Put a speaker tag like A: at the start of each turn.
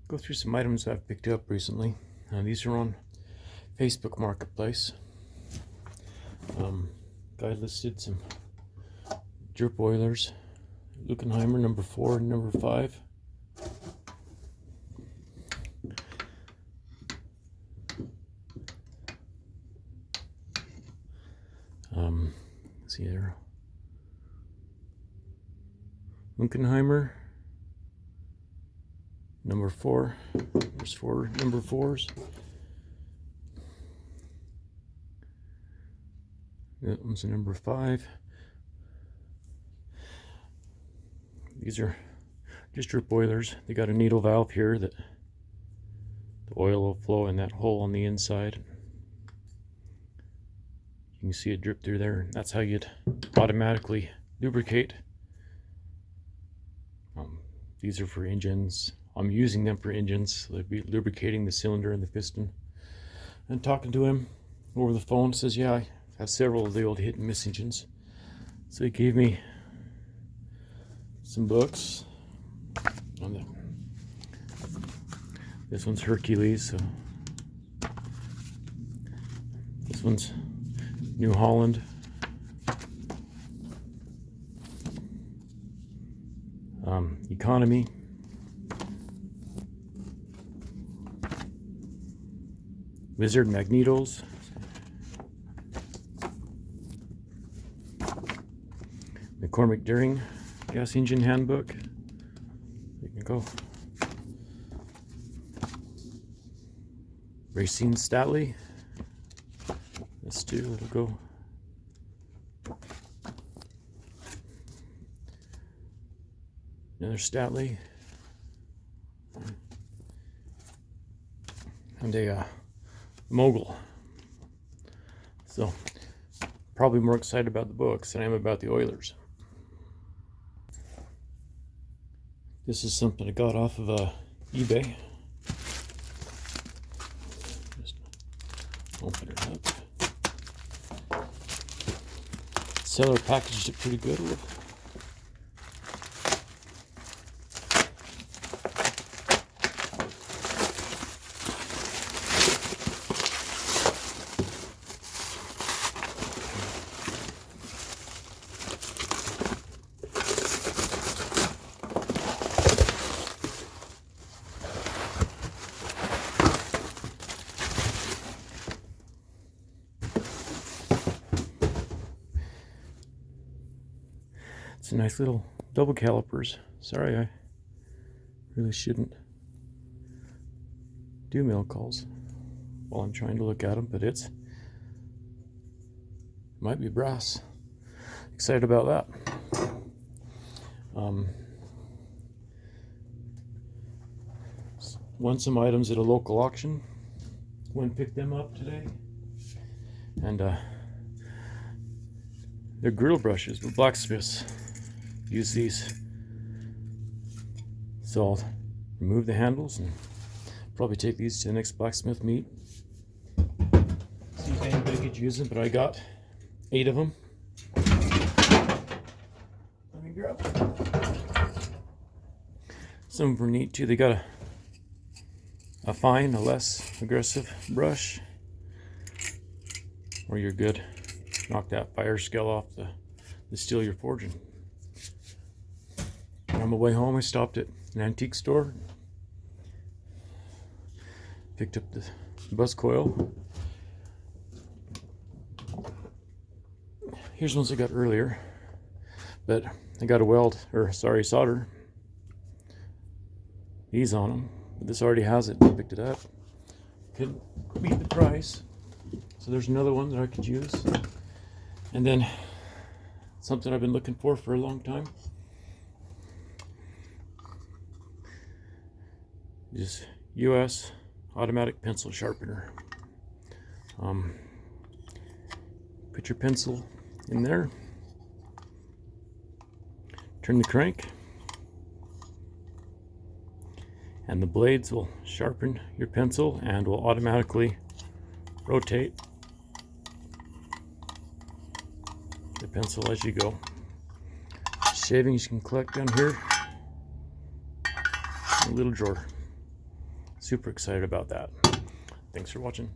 A: Go through some items I've picked up recently. These are on Facebook Marketplace. Guy listed some drip oilers, Luckenheimer number 4 and number 5. See there, Luckenheimer number 4. There's 4 number 4s. That one's a number 5. These are just drip oilers. They got a needle valve here that the oil will flow in that hole on the inside. You can see it drip through there. That's how you'd automatically lubricate. These are for engines. I'm using them for engines. So they'd be lubricating the cylinder and the piston. And talking to him over the phone, says, yeah, I have several of the old hit and miss engines. So he gave me some books on that. This one's Hercules. So this one's New Holland. Economy. Wizard magnetos. McCormick Daring gas engine handbook. There you go. Racine Statler. This too, it'll go. Another Statler. And a Mogul. So, probably more excited about the books than I am about the Oilers. This is something I got off of eBay. Just open it up. Seller packaged it pretty good. It's a nice little double calipers. Sorry, I really shouldn't do mail calls while I'm trying to look at them, but it might be brass. Excited about that. Won some items at a local auction. Went and picked them up today. And they're grill brushes, but blacksmiths use these. So I'll remove the handles and probably take these to the next blacksmith meet. See if anybody could use them, but I got 8 of them. Let me grab them. Some of them are neat too. They got a fine, a less aggressive brush, or you're good. Knock that fire scale off the steel you're forging. On my way home, I stopped at an antique store, picked up the bus coil. Here's ones I got earlier, but I got a solder these on them. But this already has it. I picked it up. Couldn't beat the price, so there's another one that I could use. And then something I've been looking for a long time. Is US automatic pencil sharpener. Put your pencil in there, turn the crank, and the blades will sharpen your pencil and will automatically rotate the pencil as you go. Shavings you can collect down here in a little drawer. Super excited about that. Thanks for watching.